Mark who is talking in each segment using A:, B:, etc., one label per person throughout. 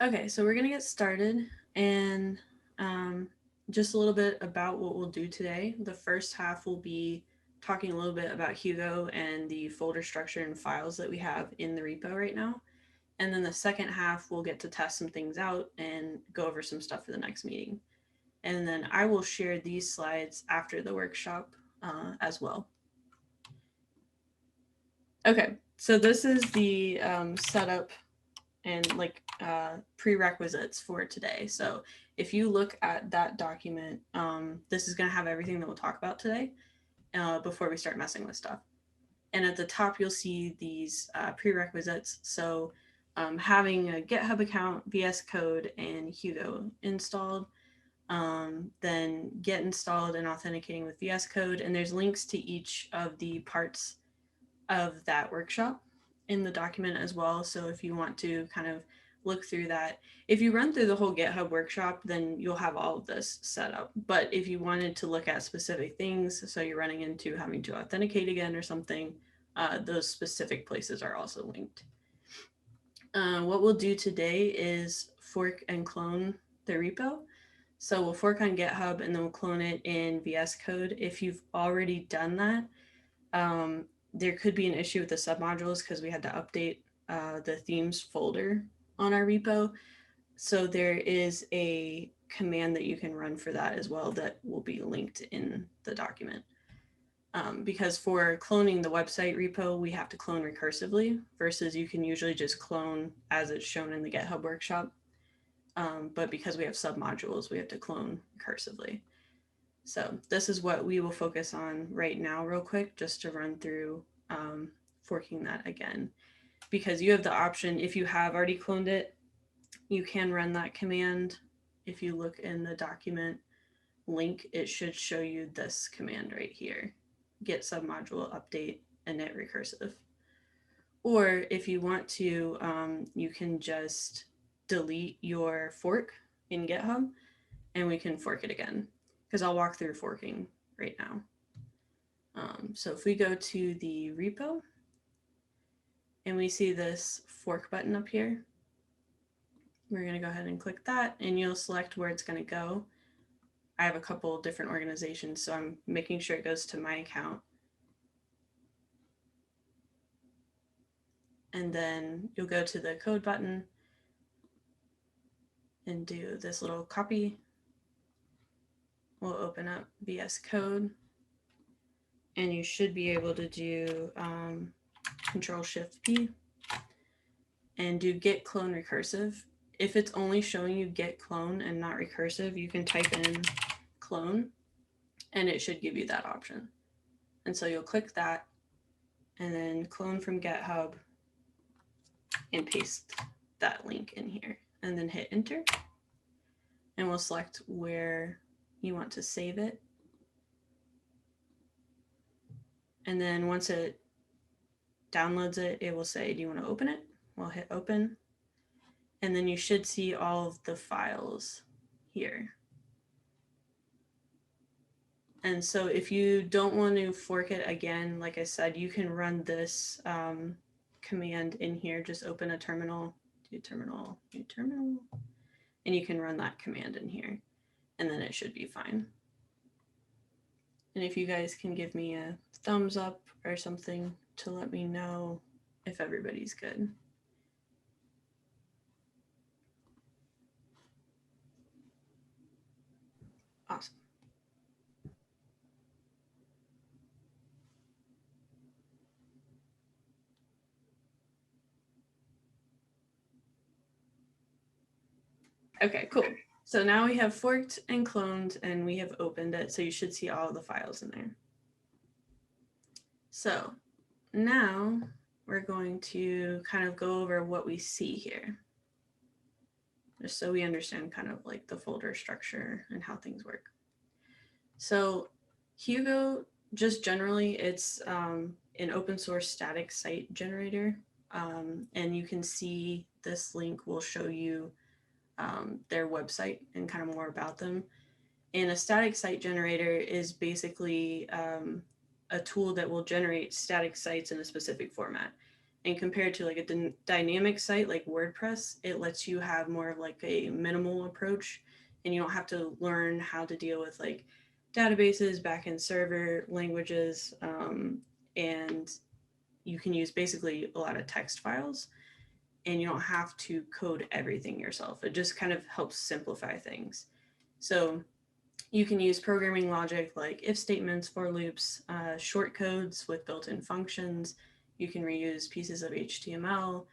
A: Okay, so we're going to get started, and just a little bit about what we'll do today. The first half will be talking a little bit about Hugo and the folder structure and files that we have in the repo right now. And then the second half, we'll get to test some things out and go over some stuff for the next meeting. And then I will share these slides after the workshop as well. Okay, so this is the setup and prerequisites for today. So if you look at that document, this is going to have everything that we'll talk about today before we start messing with stuff. And at the top, you'll see these prerequisites. So having a GitHub account, VS Code, and Hugo installed, then Git installed and authenticating with VS Code. And there's links to each of the parts of that workshop in the document as well. So if you want to kind of look through that, if you run through the whole GitHub workshop, then you'll have all of this set up. But if you wanted to look at specific things, so you're running into having to authenticate again or something, those specific places are also linked. What we'll do today is fork and clone the repo. So we'll fork on GitHub and then we'll clone it in VS Code. If you've already done that, there could be an issue with the submodules because we had to update the themes folder on our repo. So there is a command that you can run for that as well that will be linked in the document. Because for cloning the website repo, we have to clone recursively versus you can usually just clone as it's shown in the GitHub workshop. But because we have submodules, we have to clone recursively. So this is what we will focus on right now real quick, just to run through forking that again. Because you have the option, if you have already cloned it, you can run that command. If you look in the document link, it should show you this command right here, git submodule update init recursive. Or if you want to, you can just delete your fork in GitHub and we can fork it again, because I'll walk through forking right now. So if we go to the repo and we see this fork button up here, we're going to go ahead and click that and you'll select where it's going to go. I have a couple different organizations, so I'm making sure it goes to my account. And then you'll go to the code button and do this little copy. We'll open up VS Code and you should be able to do Control-Shift-P and do git clone recursive. If it's only showing you git clone and not recursive, you can type in clone and it should give you that option. And so you'll click that and then clone from GitHub and paste that link in here and then hit enter. And we'll select where you want to save it. And then once it downloads it, it will say, do you want to open it? We'll hit open. And then you should see all of the files here. And so if you don't want to fork it again, like I said, you can run this command in here. Just open a terminal, do terminal, new terminal, and you can run that command in here, and then it should be fine. And if you guys can give me a thumbs up or something to let me know if everybody's good. Awesome. Okay, cool. So now we have forked and cloned and we have opened it. So you should see all the files in there. So now we're going to kind of go over what we see here, just so we understand kind of like the folder structure and how things work. So Hugo, just generally, it's an open source static site generator. And you can see this link will show you their website and kind of more about them. And a static site generator is basically a tool that will generate static sites in a specific format. And compared to like a dynamic site like WordPress, it lets you have more of like a minimal approach, and you don't have to learn how to deal with like databases, backend server languages, and you can use basically a lot of text files, and you don't have to code everything yourself. It just kind of helps simplify things. So you can use programming logic like if statements, for loops, short codes with built-in functions. You can reuse pieces of HTML.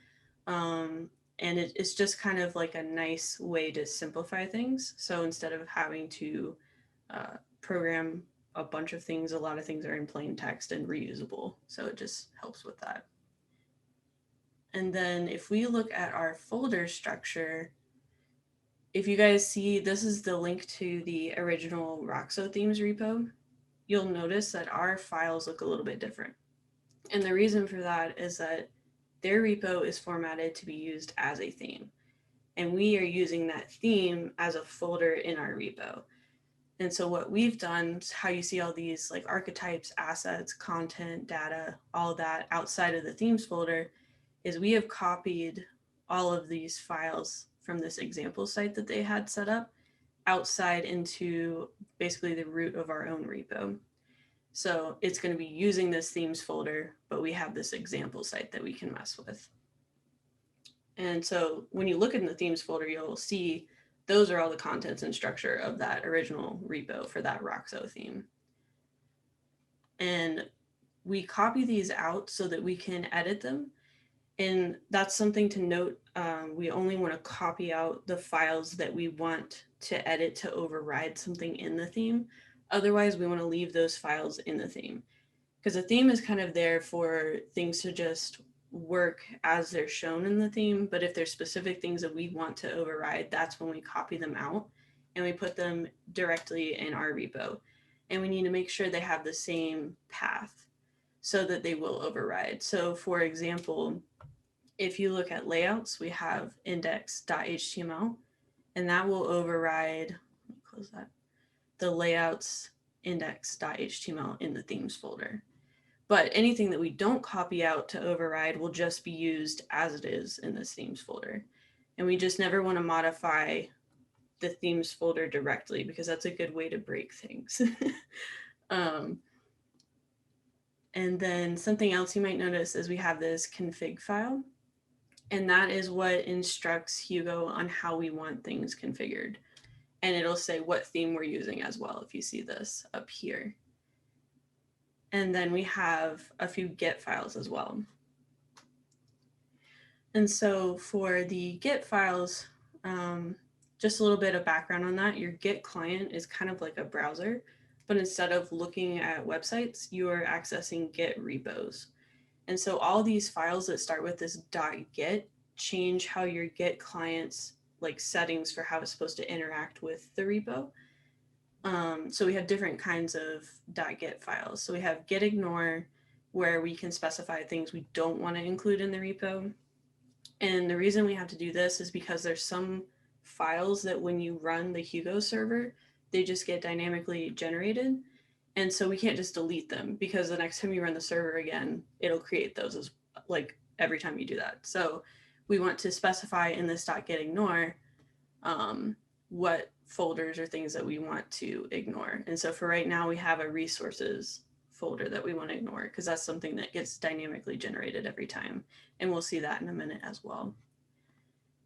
A: And it's just kind of like a nice way to simplify things. So instead of having to program a bunch of things, a lot of things are in plain text and reusable. So it just helps with that. And then if we look at our folder structure, if you guys see, this is the link to the original Roxo themes repo. You'll notice that our files look a little bit different. And the reason for that is that their repo is formatted to be used as a theme. And we are using that theme as a folder in our repo. And so what we've done, how you see all these like archetypes, assets, content, data, all that outside of the themes folder, is we have copied all of these files from this example site that they had set up outside into basically the root of our own repo. So it's going to be using this themes folder, but we have this example site that we can mess with. And so when you look in the themes folder, you'll see those are all the contents and structure of that original repo for that Roxo theme. And we copy these out so that we can edit them. And that's something to note. We only want to copy out the files that we want to edit to override something in the theme. Otherwise, we want to leave those files in the theme, because the theme is kind of there for things to just work as they're shown in the theme. But if there's specific things that we want to override, that's when we copy them out and we put them directly in our repo. And we need to make sure they have the same path so that they will override. So for example, if you look at layouts, we have index.html, and that will override, let me close that, the layouts index.html in the themes folder. But anything that we don't copy out to override will just be used as it is in this themes folder. And we just never want to modify the themes folder directly, because that's a good way to break things. And then something else you might notice is we have this config file. And that is what instructs Hugo on how we want things configured. And it'll say what theme we're using as well, if you see this up here. And then we have a few Git files as well. And so for the Git files, just a little bit of background on that. Your Git client is kind of like a browser, but instead of looking at websites, you are accessing Git repos. And so all these files that start with this .git change how your Git client's like settings for how it's supposed to interact with the repo. So we have different kinds of .git files. So we have Git Ignore, where we can specify things we don't want to include in the repo. And the reason we have to do this is because there's some files that when you run the Hugo server, they just get dynamically generated. And so we can't just delete them, because the next time you run the server again, it'll create those as like every time you do that. So we want to specify in this .git ignore what folders or things that we want to ignore. And so for right now, we have a resources folder that we want to ignore, because that's something that gets dynamically generated every time. And we'll see that in a minute as well.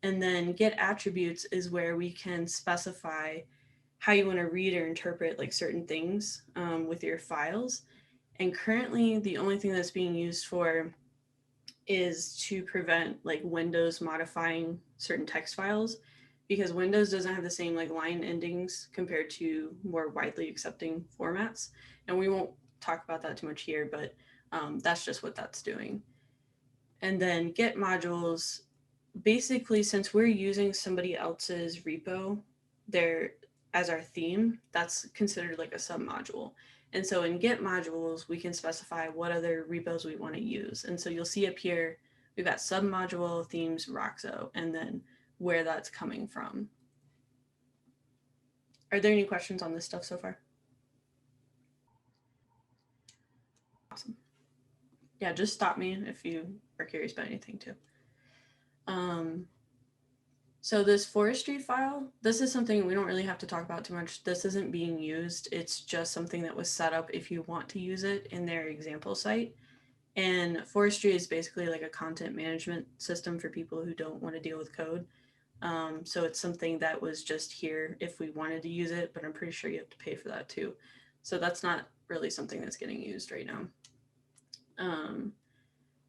A: And then Git attributes is where we can specify how you want to read or interpret like certain things with your files. And currently the only thing that's being used for is to prevent like Windows modifying certain text files, because Windows doesn't have the same like line endings compared to more widely accepting formats. And we won't talk about that too much here, but that's just what that's doing. And then Git modules, basically, since we're using somebody else's repo there as our theme, that's considered like a submodule. And so in Git modules, we can specify what other repos we want to use. And so you'll see up here, we've got submodule, themes, Roxo, and then where that's coming from. Are there any questions on this stuff so far? Awesome. Yeah, just stop me if you are curious about anything too. So this forestry file, this is something we don't really have to talk about too much. This isn't being used. It's just something that was set up if you want to use it in their example site. And forestry is basically like a content management system for people who don't want to deal with code. So it's something that was just here if we wanted to use it, but I'm pretty sure you have to pay for that too. So that's not really something that's getting used right now.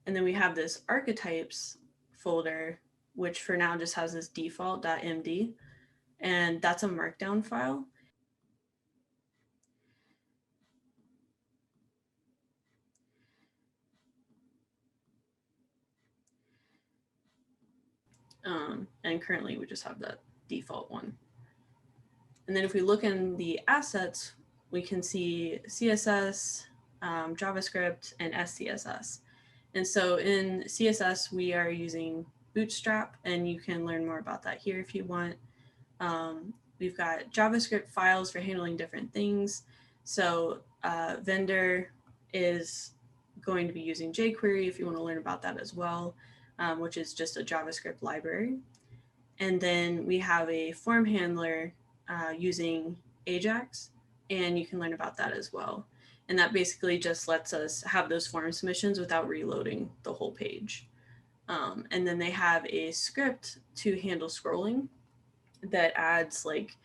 A: And then we have this archetypes folder, which for now just has this default.md, and that's a markdown file. And currently we just have that default one. And then if we look in the assets, we can see CSS, JavaScript, and SCSS. And so in CSS, we are using Bootstrap, and you can learn more about that here if you want. We've got JavaScript files for handling different things. So vendor is going to be using jQuery if you want to learn about that as well, which is just a JavaScript library. And then we have a form handler using Ajax, and you can learn about that as well. And that basically just lets us have those form submissions without reloading the whole page. And then they have a script to handle scrolling that adds like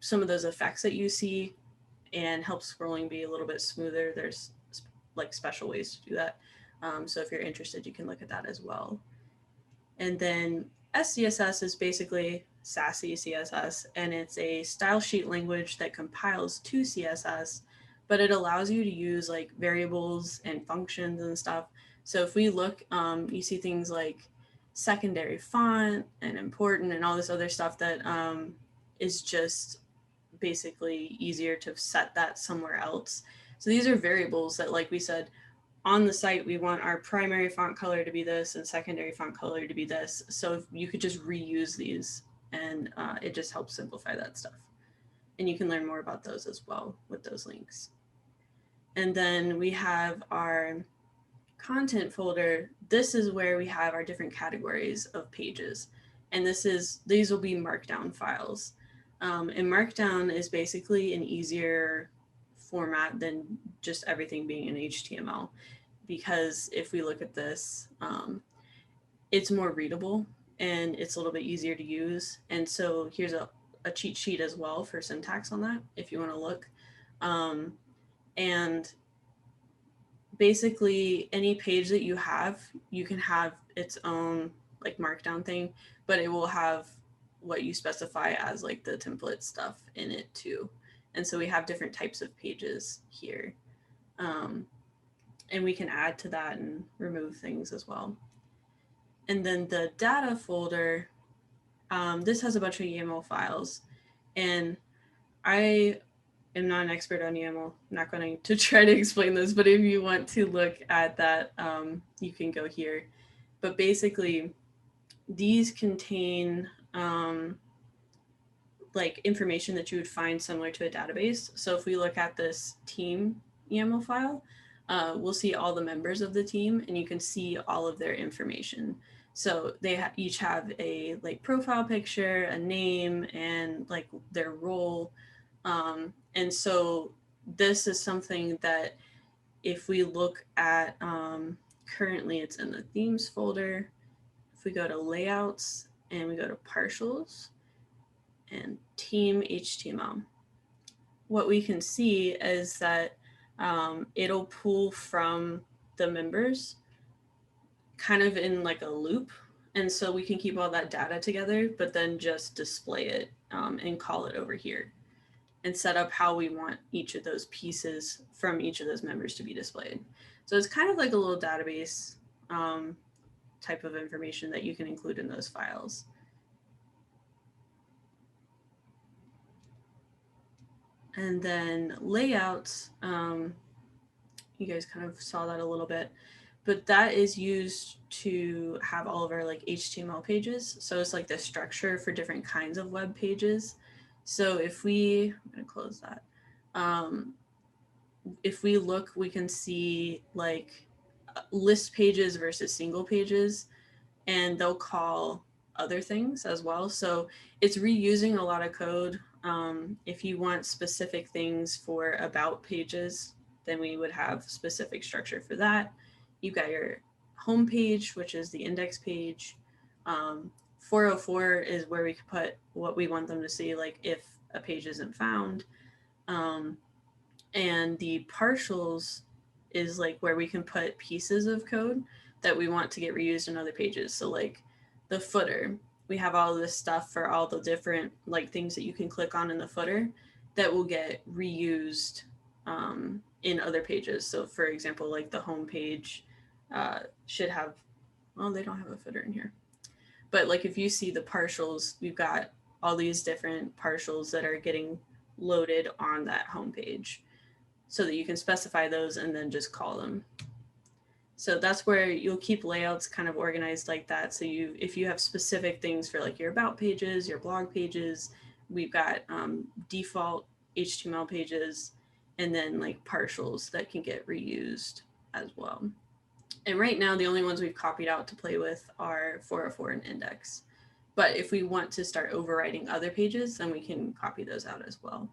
A: some of those effects that you see and helps scrolling be a little bit smoother. There's like special ways to do that. So if you're interested, you can look at that as well. And then SCSS is basically Sassy CSS, and it's a style sheet language that compiles to CSS, but it allows you to use like variables and functions and stuff. So if we look, you see things like secondary font and important and all this other stuff that is just basically easier to set that somewhere else. So these are variables that, like we said, on the site, we want our primary font color to be this and secondary font color to be this. So you could just reuse these, and it just helps simplify that stuff. And you can learn more about those as well with those links. And then we have our content folder. This is where we have our different categories of pages. And these will be markdown files. And markdown is basically an easier format than just everything being in HTML, because if we look at this, it's more readable and it's a little bit easier to use. And so here's a cheat sheet as well for syntax on that if you want to look. And basically any page that you have, you can have its own like markdown thing, but it will have what you specify as like the template stuff in it too. And so we have different types of pages here. And we can add to that and remove things as well. And then the data folder, this has a bunch of YAML files. And I am not an expert on YAML. I'm not going to try to explain this, but if you want to look at that, you can go here. But basically, these contain like information that you would find similar to a database. So if we look at this team YAML file, we'll see all the members of the team, and you can see all of their information. So they each have a like profile picture, a name, and like their role. And so this is something that if we look at, currently it's in the themes folder. If we go to layouts and we go to partials and team HTML, what we can see is that it'll pull from the members kind of in like a loop. And so we can keep all that data together, but then just display it and call it over here and set up how we want each of those pieces from each of those members to be displayed. So it's kind of like a little database type of information that you can include in those files. And then layouts, you guys kind of saw that a little bit, but that is used to have all of our like HTML pages. So it's like the structure for different kinds of web pages. So if I'm going to close that. If we look, we can see like list pages versus single pages, and they'll call other things as well. So it's reusing a lot of code. If you want specific things for about pages, then we would have specific structure for that. You've got your home page, which is the index page. 404 is where we could put what we want them to see, like if a page isn't found. And the partials is like where we can put pieces of code that we want to get reused in other pages. So like the footer, we have all this stuff for all the different like things that you can click on in the footer that will get reused in other pages. So for example, like the home page should have, well, they don't have a footer in here. But like if you see the partials, we've got all these different partials that are getting loaded on that home page so that you can specify those and then just call them. So that's where you'll keep layouts kind of organized like that. So if you have specific things for like your about pages, your blog pages, we've got default HTML pages, and then like partials that can get reused as well. And right now, the only ones we've copied out to play with are 404 and index. But if we want to start overriding other pages, then we can copy those out as well.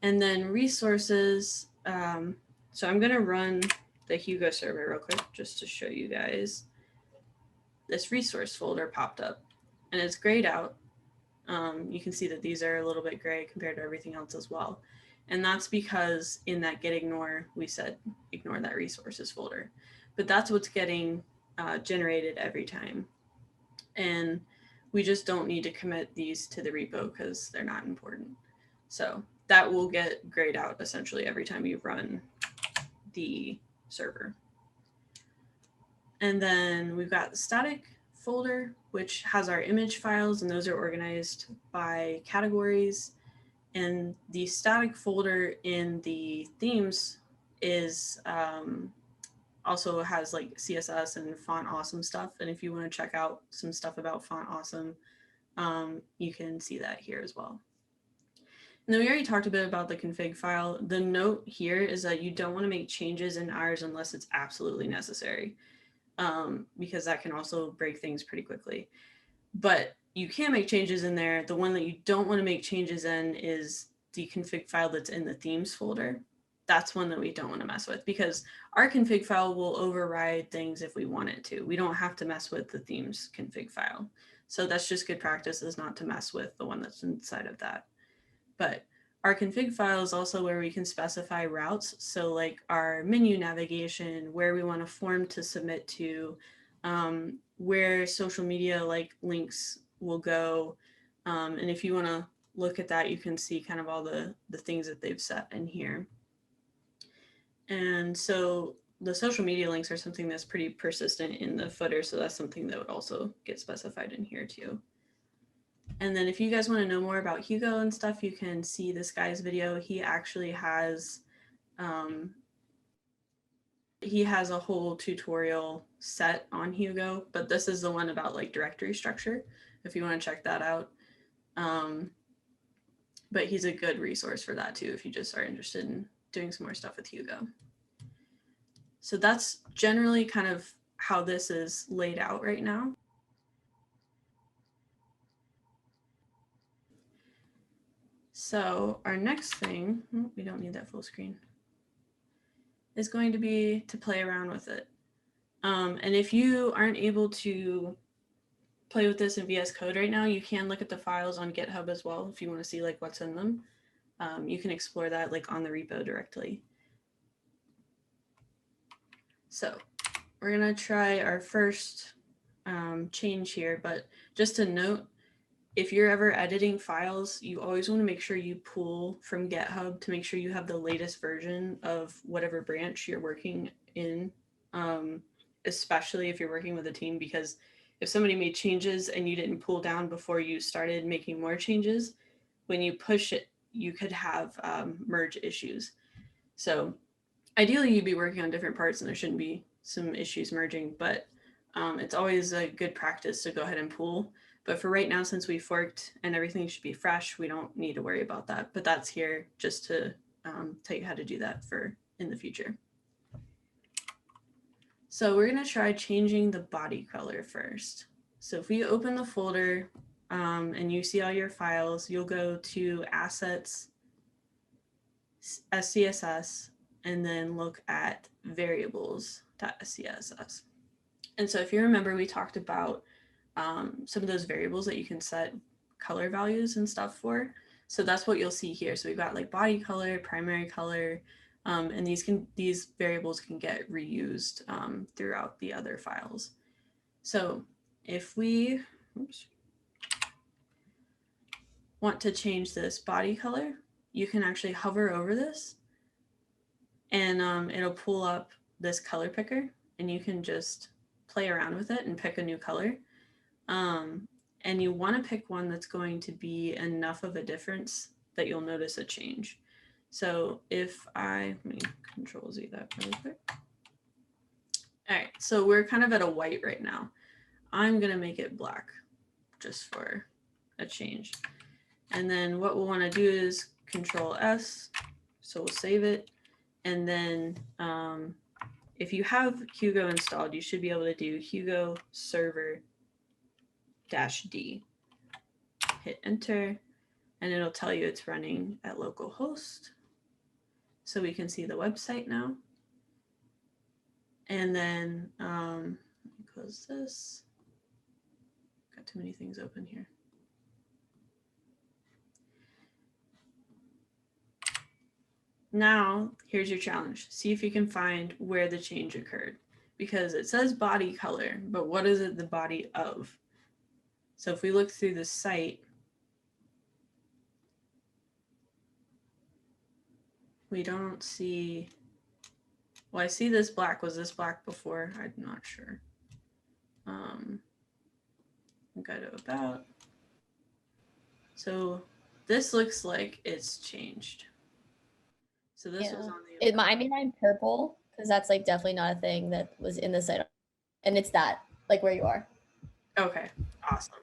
A: And then resources. So I'm going to run the Hugo server real quick just to show you guys. This resource folder popped up and it's grayed out. You can see that these are a little bit gray compared to everything else as well. And that's because in that Git Ignore, we said ignore that resources folder. But that's what's getting generated every time. And we just don't need to commit these to the repo because they're not important. So that will get grayed out essentially every time you run the server. And then we've got the static folder, which has our image files, and those are organized by categories. And the static folder in the themes is also has like CSS and font awesome stuff. And if you want to check out some stuff about font awesome, you can see that here as well. And then we already talked a bit about the config file. The note here is that you don't want to make changes in ours unless it's absolutely necessary, because that can also break things pretty quickly. But you can make changes in there. The one that you don't want to make changes in is the config file that's in the themes folder. That's one that we don't want to mess with because our config file will override things if we want it to. We don't have to mess with the themes config file. So that's just good practice, is not to mess with the one that's inside of that. But our config file is also where we can specify routes. So like our menu navigation, where we want a form to submit to, where social media like links will go. And if you want to look at that, you can see kind of all the things that they've set in here. And so the social media links are something that's pretty persistent in the footer. So that's something that would also get specified in here too. And then if you guys want to know more about Hugo and stuff, you can see this guy's video. He actually has a whole tutorial set on Hugo, but this is the one about like directory structure, if you want to check that out. But he's a good resource for that too, if you just are interested in doing some more stuff with Hugo. So that's generally kind of how this is laid out right now. So our next thing, we don't need that full screen, is going to be to play around with it. And if you aren't able to play with this in VS Code right now, you can look at the files on GitHub as well if you want to see like what's in them. You can explore that like on the repo directly. So we're gonna try our first change here, but just to note, if you're ever editing files, you always want to make sure you pull from GitHub to make sure you have the latest version of whatever branch you're working in, especially if you're working with a team, because if somebody made changes and you didn't pull down before you started making more changes, when you push it, you could have merge issues. So ideally, you'd be working on different parts and there shouldn't be some issues merging, but it's always a good practice to go ahead and pull. But for right now, since we forked and everything should be fresh, we don't need to worry about that. But that's here just to tell you how to do that for in the future. So we're going to try changing the body color first. So if we open the folder and you see all your files, you'll go to Assets, SCSS, and then look at variables.scss. And so if you remember, we talked about some of those variables that you can set color values and stuff for. So that's what you'll see here. So we've got like body color, primary color, and these variables can get reused throughout the other files. So if we want to change this body color, you can actually hover over this and it'll pull up this color picker and you can just play around with it and pick a new color. And you want to pick one that's going to be enough of a difference that you'll notice a change. So if let me Control Z that really quick. All right, so we're kind of at a white right now. I'm going to make it black just for a change. And then what we'll want to do is Control S. So we'll save it. And then if you have Hugo installed, you should be able to do Hugo server -D. Hit enter, and it'll tell you it's running at localhost. So we can see the website now. And then let me close this. Got too many things open here. Now, here's your challenge. See if you can find where the change occurred, because it says body color, but what is it the body of? So if we look through the site, we don't see, well, I see this black. Was this black before? I'm not sure. Go to about. So this looks like it's changed. So this was on the.
B: I mean, I'm purple because that's like definitely not a thing that was in the site, and it's that like where you are.
A: Okay, awesome.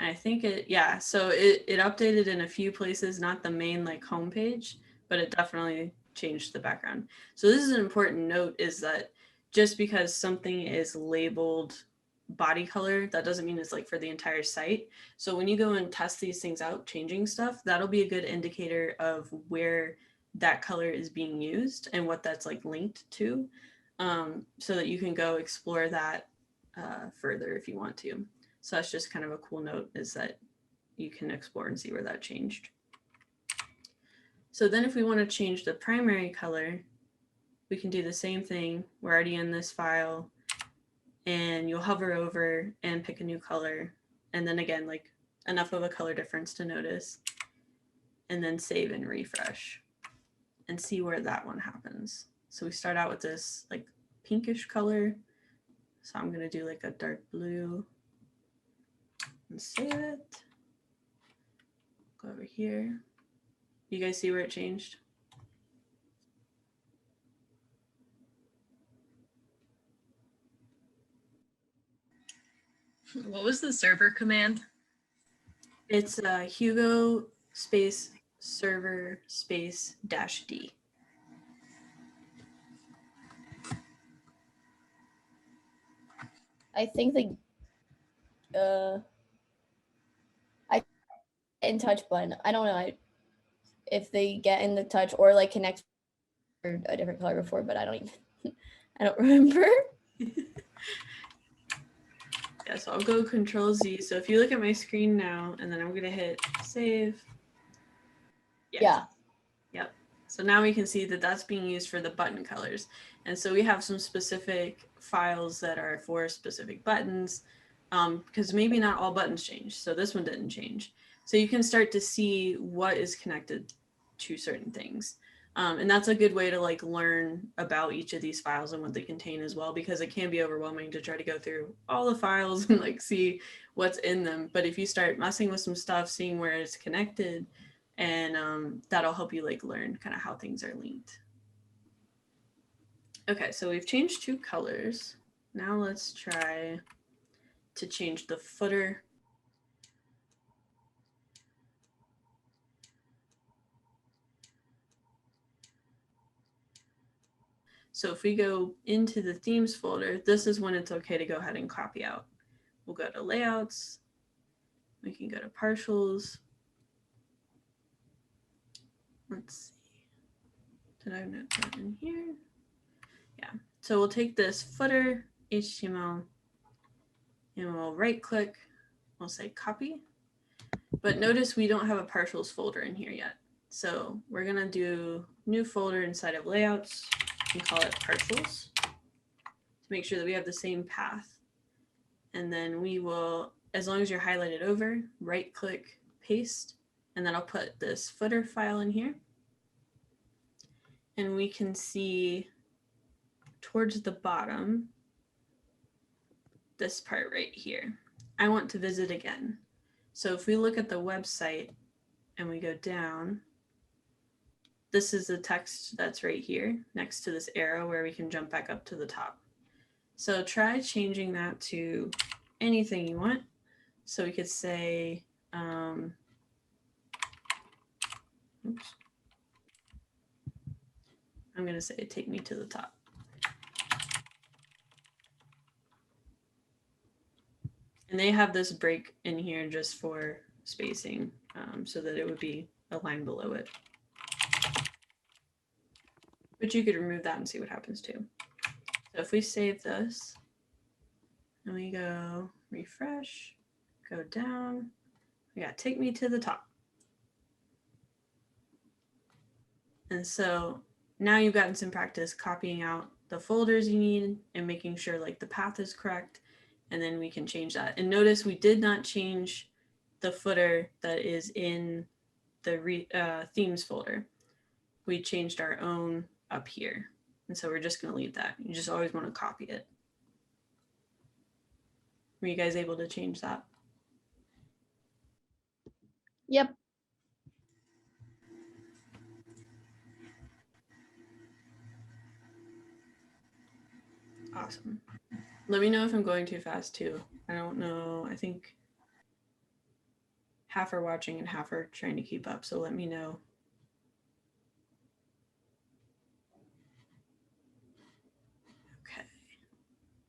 A: And I think yeah. So it updated in a few places, not the main like homepage, but it definitely changed the background. So this is an important note: is that just because something is labeled body color, that doesn't mean it's like for the entire site. So when you go and test these things out, changing stuff, that'll be a good indicator of where that color is being used and what that's like linked to, so that you can go explore that further if you want to. So that's just kind of a cool note, is that you can explore and see where that changed. So then if we want to change the primary color, we can do the same thing. We're already in this file, and you'll hover over and pick a new color. And then again, like enough of a color difference to notice, and then save and refresh and see where that one happens. So we start out with this like pinkish color. So I'm going to do like a dark blue and save it. Go over here. You guys see where it changed?
C: What was the server command?
A: It's Hugo space server space -D.
B: I think the in touch button. I don't know if they get in the touch or like connect for a different color before, but I don't remember.
A: Yeah, so I'll go Control Z. So if you look at my screen now, and then I'm gonna hit save.
B: Yes. Yeah.
A: Yep. So now we can see that that's being used for the button colors. And so we have some specific files that are for specific buttons, because maybe not all buttons change. So this one didn't change. So you can start to see what is connected to certain things. And that's a good way to like learn about each of these files and what they contain as well, because it can be overwhelming to try to go through all the files and like see what's in them. But if you start messing with some stuff, seeing where it's connected, and that'll help you like learn kind of how things are linked. Okay, so we've changed 2 colors. Now let's try to change the footer. So if we go into the themes folder, this is when it's okay to go ahead and copy out. We'll go to layouts. We can go to partials. Let's see. Did I note that in here? Yeah. So we'll take this footer HTML and we'll right click. We'll say copy. But notice we don't have a partials folder in here yet. So we're going to do new folder inside of layouts and call it partials to make sure that we have the same path. And then we will, as long as you're highlighted over, right click, paste, and then I'll put this footer file in here. And we can see towards the bottom, this part right here. I want to visit again. So if we look at the website and we go down, this is the text that's right here next to this arrow where we can jump back up to the top. So try changing that to anything you want. So we could say, oops. I'm going to say, take me to the top. And they have this break in here just for spacing so that it would be a line below it. But you could remove that and see what happens too. So if we save this and we go refresh, go down, we got take me to the top. And so now you've gotten some practice copying out the folders you need and making sure like the path is correct. And then we can change that. And notice we did not change the footer that is in the themes folder. We changed our own up here. And so we're just going to leave that. You just always want to copy it. Were you guys able to change that?
B: Yep.
A: Awesome. Let me know if I'm going too fast too. I don't know. I think half are watching and half are trying to keep up. So let me know. Okay.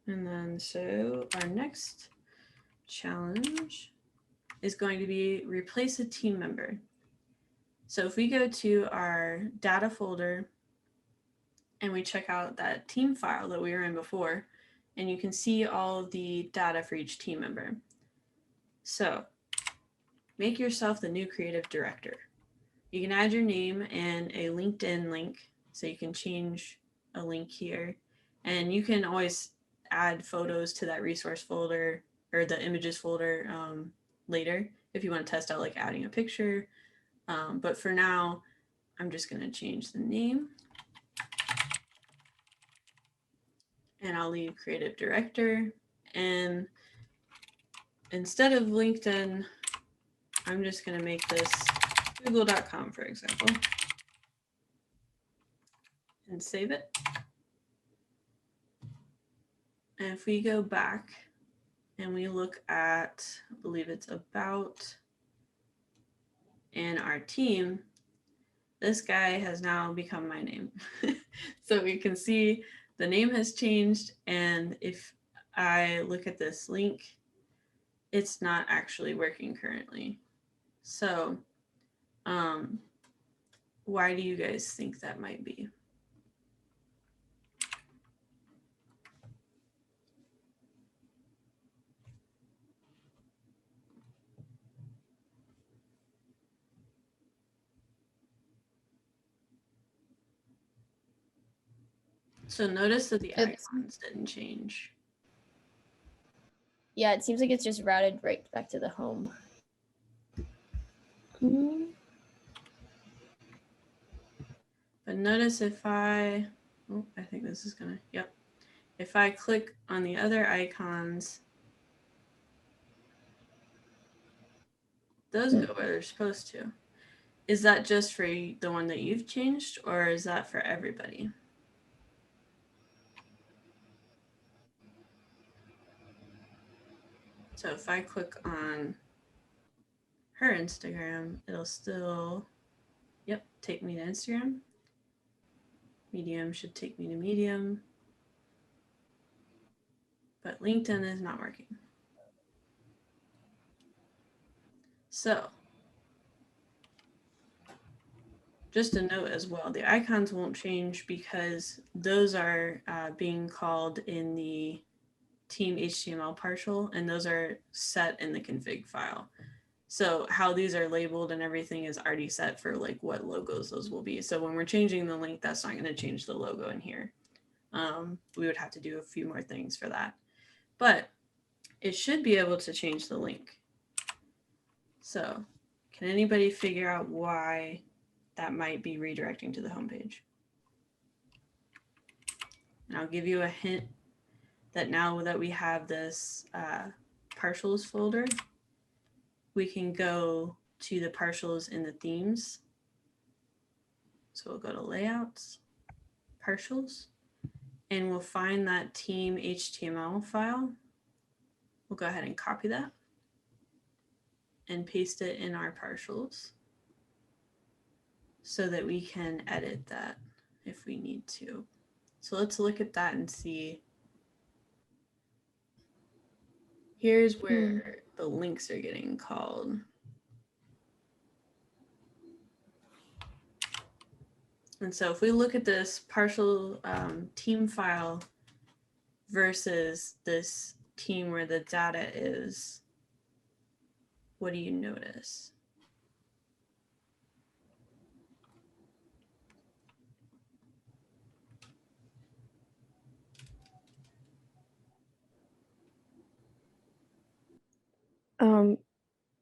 A: And then so our next challenge is going to be replace a team member. So if we go to our data folder and we check out that team file that we were in before, and you can see all of the data for each team member. So make yourself the new creative director. You can add your name and a LinkedIn link. So you can change a link here, and you can always add photos to that resource folder or the images folder later if you want to test out like adding a picture. But for now, I'm just going to change the name. And I'll leave creative director. And instead of LinkedIn, I'm just going to make this google.com, for example, and save it. And if we go back and we look at, I believe it's about and our team, this guy has now become my name. So we can see the name has changed. And if I look at this link, it's not actually working currently. So why do you guys think that might be? So notice that the icons didn't change.
B: Yeah, it seems like it's just routed right back to the home.
A: But notice if I think this is gonna, yep. If I click on the other icons, those go where they're supposed to. Is that just for the one that you've changed, or is that for everybody? So if I click on her Instagram, it'll still, yep, take me to Instagram. Medium should take me to Medium. But LinkedIn is not working. So just a note as well, the icons won't change because those are being called in the team HTML partial, and those are set in the config file. So how these are labeled and everything is already set for like what logos those will be. So when we're changing the link, that's not going to change the logo in here. We would have to do a few more things for that, but it should be able to change the link. So can anybody figure out why that might be redirecting to the homepage? And I'll give you a hint that now that we have this partials folder, we can go to the partials in the themes. So we'll go to layouts, partials, and we'll find that team HTML file. We'll go ahead and copy that and paste it in our partials so that we can edit that if we need to. So let's look at that and see. Here's where the links are getting called. And so if we look at this partial team file versus this team where the data is, what do you notice?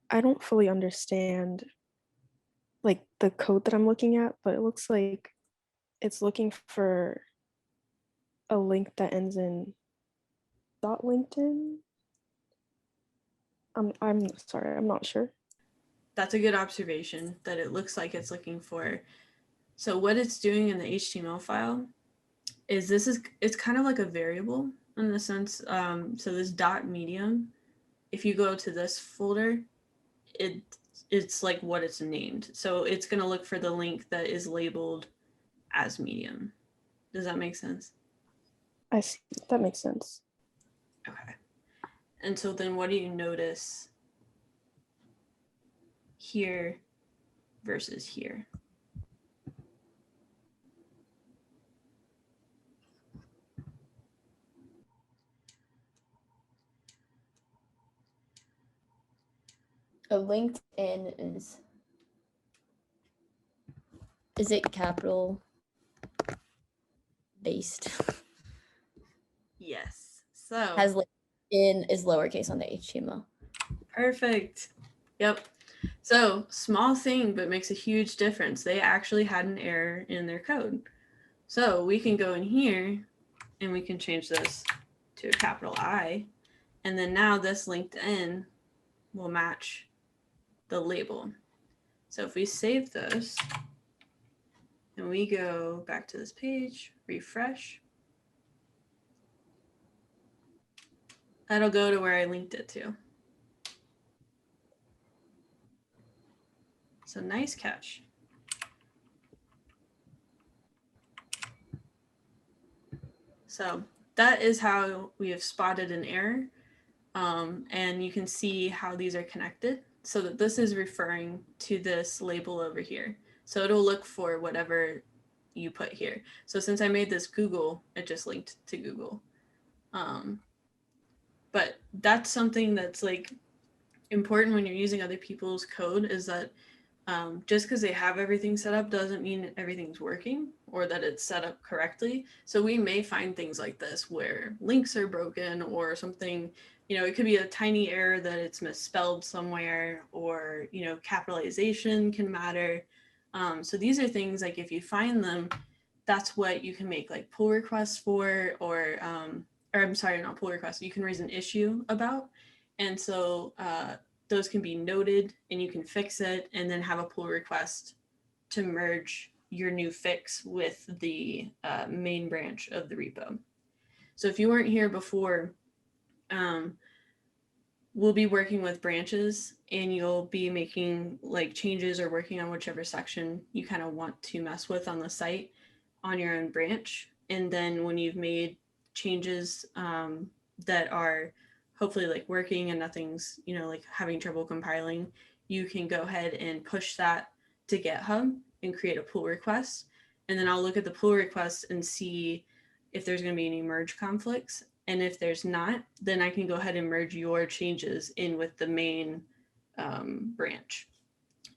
D: I don't fully understand like the code that I'm looking at, but it looks like it's looking for a link that ends in .linkedin. I'm sorry, I'm not sure.
A: That's a good observation that it looks like it's looking for. So what it's doing in the HTML file is it's kind of like a variable in the sense, so this .medium, if you go to this folder, it's like what it's named. So it's going to look for the link that is labeled as medium. Does that make sense?
D: I see. That makes sense.
A: Okay. And so then what do you notice here versus here?
B: A LinkedIn is it capital based?
A: Yes. So
B: Has LinkedIn is lowercase on the HTML.
A: Perfect. Yep. So small thing, but makes a huge difference. They actually had an error in their code. So we can go in here and we can change this to a capital I. And then now this LinkedIn will match the label. So if we save this and we go back to this page, refresh, that'll go to where I linked it to. So nice catch. So that is how we have spotted an error. And you can see how these are connected so that this is referring to this label over here. So it'll look for whatever you put here. So since I made this Google, it just linked to Google. But that's something that's like important when you're using other people's code, is that just because they have everything set up doesn't mean everything's working or that it's set up correctly. So we may find things like this where links are broken or something, you know, it could be a tiny error that it's misspelled somewhere, or, you know, capitalization can matter. So these are things like if you find them, that's what you can make like pull requests for, or I'm sorry, not pull requests, you can raise an issue about. And so those can be noted and you can fix it and then have a pull request to merge your new fix with the main branch of the repo. So if you weren't here before, we'll be working with branches and you'll be making like changes or working on whichever section you kind of want to mess with on the site. on your own branch. And then when you've made changes that are hopefully like working and nothing's, you know, like having trouble compiling, you can go ahead and push that to GitHub and create a pull request. And then I'll look at the pull request and see if there's going to be any merge conflicts. And if there's not, then I can go ahead and merge your changes in with the main branch.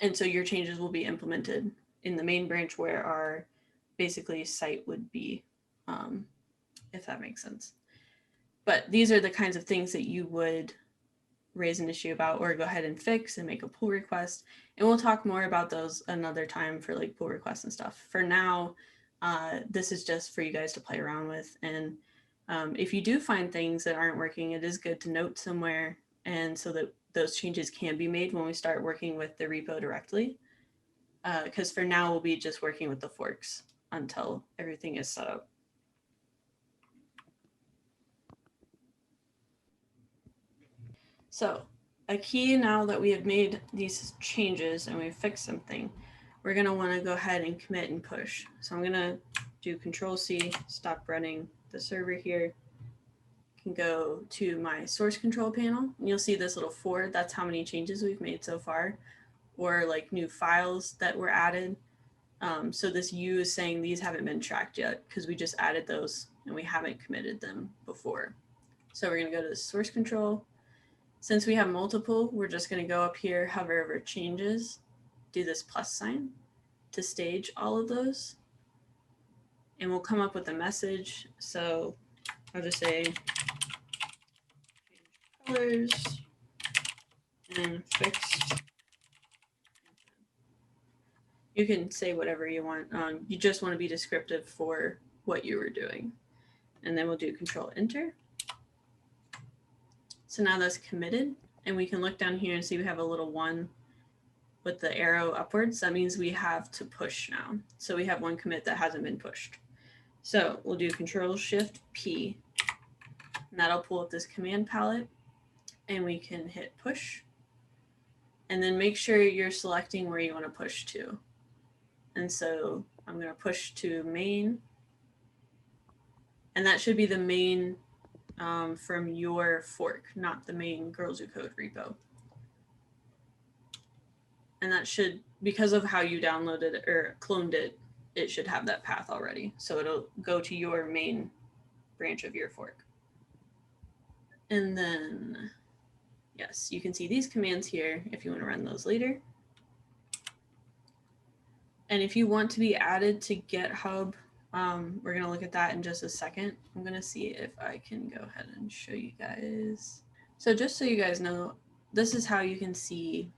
A: And so your changes will be implemented in the main branch where our basically site would be, if that makes sense. But these are the kinds of things that you would raise an issue about or go ahead and fix and make a pull request. And we'll talk more about those another time for like pull requests and stuff. For now, this is just for you guys to play around with. And if you do find things that aren't working, it is good to note somewhere, and so that those changes can be made when we start working with the repo directly. Because for now, we'll be just working with the forks until everything is set up. So a key, now that we have made these changes and we've fixed something, we're going to want to go ahead and commit and push. So I'm going to do Control-C, stop running the server here. Can go to my source control panel, and you'll see this little 4. That's how many changes we've made so far, or like new files that were added. So this U is saying these haven't been tracked yet because we just added those and we haven't committed them before. So we're going to go to the source control. Since we have multiple, we're just going to go up here, hover over changes, do this plus sign to stage all of those. And we'll come up with a message. So I'll just say change colors and fixed. You can say whatever you want. You just want to be descriptive for what you were doing. And then we'll do Control Enter. So now that's committed, and we can look down here and see we have a little 1 with the arrow upwards. That means we have to push now. So we have one commit that hasn't been pushed. So we'll do Control-Shift-P, and that'll pull up this command palette, and we can hit push. And then make sure you're selecting where you want to push to. And so I'm going to push to main, and that should be the main from your fork, not the main Girls Who Code repo. And that should, because of how you downloaded it or cloned it, it should have that path already. So it'll go to your main branch of your fork. And then, yes, you can see these commands here if you want to run those later. And if you want to be added to GitHub, we're going to look at that in just a second. I'm going to see if I can go ahead and show you guys. So just so you guys know, this is how you can see,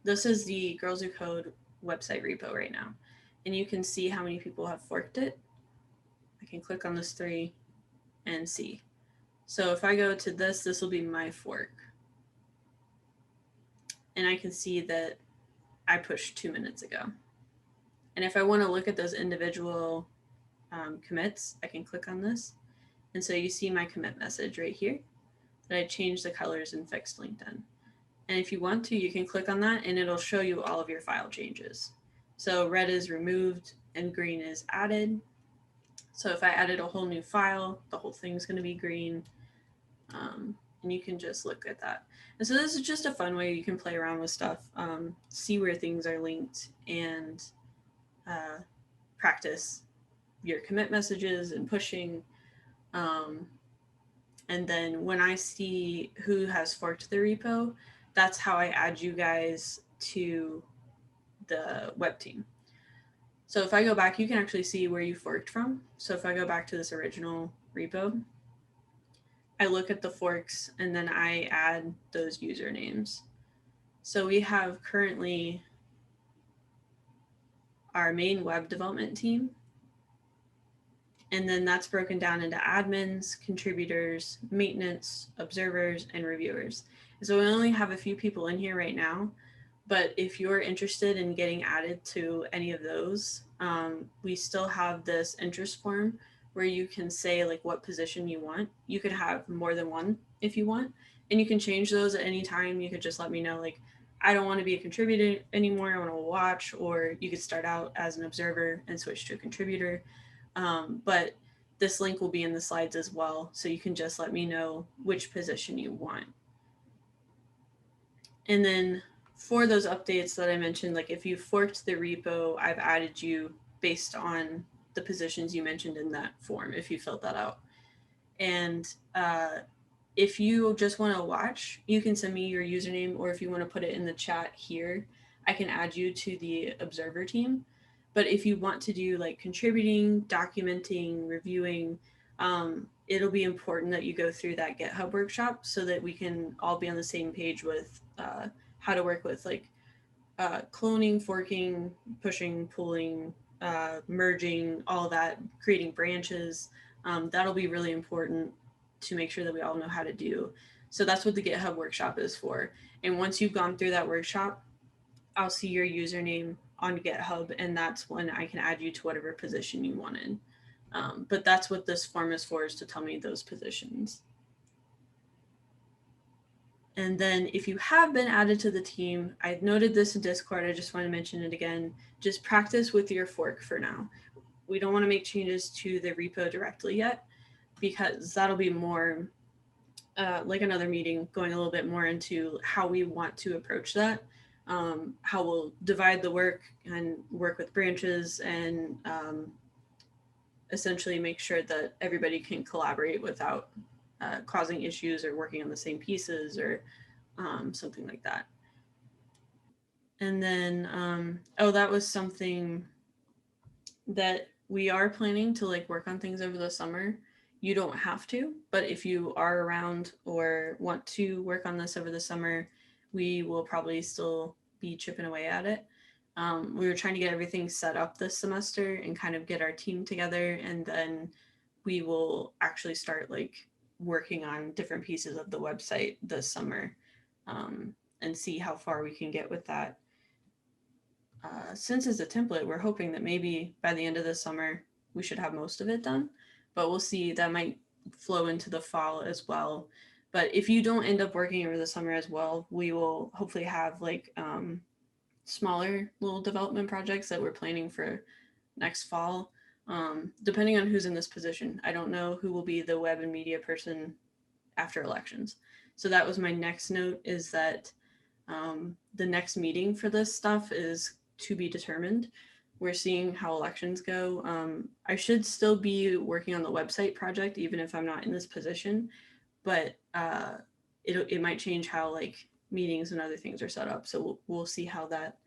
A: this is the Girls Who Code website repo right now. And you can see how many people have forked it. I can click on this 3 and see. So if I go to this, this will be my fork. And I can see that I pushed 2 minutes ago. And if I want to look at those individual commits, I can click on this. And so you see my commit message right here that I changed the colors and fixed LinkedIn. And if you want to, you can click on that and it'll show you all of your file changes. So red is removed and green is added. So if I added a whole new file, the whole thing's going to be green. And you can just look at that. And so this is just a fun way you can play around with stuff, see where things are linked, and practice your commit messages and pushing. And then when I see who has forked the repo, that's how I add you guys to the web team. So if I go back, you can actually see where you forked from. So if I go back to this original repo, I look at the forks and then I add those usernames. So we have currently our main web development team. And then that's broken down into admins, contributors, maintenance, observers, and reviewers. So we only have a few people in here right now, but if you're interested in getting added to any of those, we still have this interest form where you can say like what position you want. You could have more than one if you want, and you can change those at any time. You could just let me know like, I don't want to be a contributor anymore, I want to watch, or you could start out as an observer and switch to a contributor. But this link will be in the slides as well, so you can just let me know which position you want. And then for those updates that I mentioned, like if you forked the repo, I've added you based on the positions you mentioned in that form, if you filled that out. And if you just want to watch, you can send me your username, or if you want to put it in the chat here, I can add you to the observer team. But if you want to do like contributing, documenting, reviewing, it'll be important that you go through that GitHub workshop so that we can all be on the same page with how to work with like cloning, forking, pushing, pulling, merging, all that, creating branches. That'll be really important to make sure that we all know how to do. So that's what the GitHub workshop is for. And once you've gone through that workshop, I'll see your username on GitHub, and that's when I can add you to whatever position you wanted. But that's what this form is for, is to tell me those positions. And then if you have been added to the team, I've noted this in Discord, I just want to mention it again, just practice with your fork for now. We don't want to make changes to the repo directly yet, because that'll be more like another meeting, going a little bit more into how we want to approach that, how we'll divide the work and work with branches, and essentially make sure that everybody can collaborate without causing issues or working on the same pieces or something like that. And then, oh, that was something that we are planning to like work on things over the summer. You don't have to, but if you are around or want to work on this over the summer, we will probably still be chipping away at it. We were trying to get everything set up this semester and kind of get our team together, and then we will actually start like working on different pieces of the website this summer, and see how far we can get with that. Since it's a template, we're hoping that maybe by the end of the summer, we should have most of it done, but we'll see. That might flow into the fall as well. But if you don't end up working over the summer as well, we will hopefully have like smaller little development projects that we're planning for next fall, depending on who's in this position. I don't know who will be the web and media person after elections. So that was my next note, is that the next meeting for this stuff is to be determined. We're seeing how elections go. I should still be working on the website project, even if I'm not in this position, but it might change how like meetings and other things are set up. So we'll see how that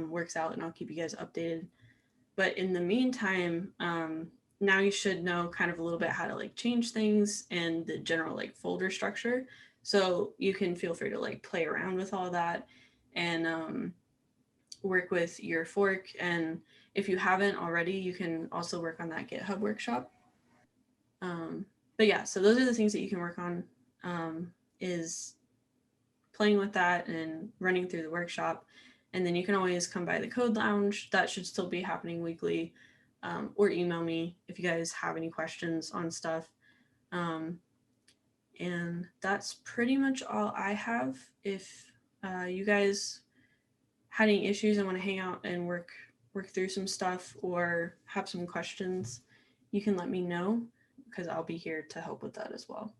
A: works out, and I'll keep you guys updated. But in the meantime, now you should know kind of a little bit how to like change things and the general like folder structure. So you can feel free to like play around with all that and work with your fork. And if you haven't already, you can also work on that GitHub workshop. But yeah, so those are the things that you can work on, is playing with that and running through the workshop. And then you can always come by the code lounge. That should still be happening weekly, or email me if you guys have any questions on stuff. And that's pretty much all I have. If you guys had any issues and want to hang out and work through some stuff or have some questions, you can let me know, because I'll be here to help with that as well.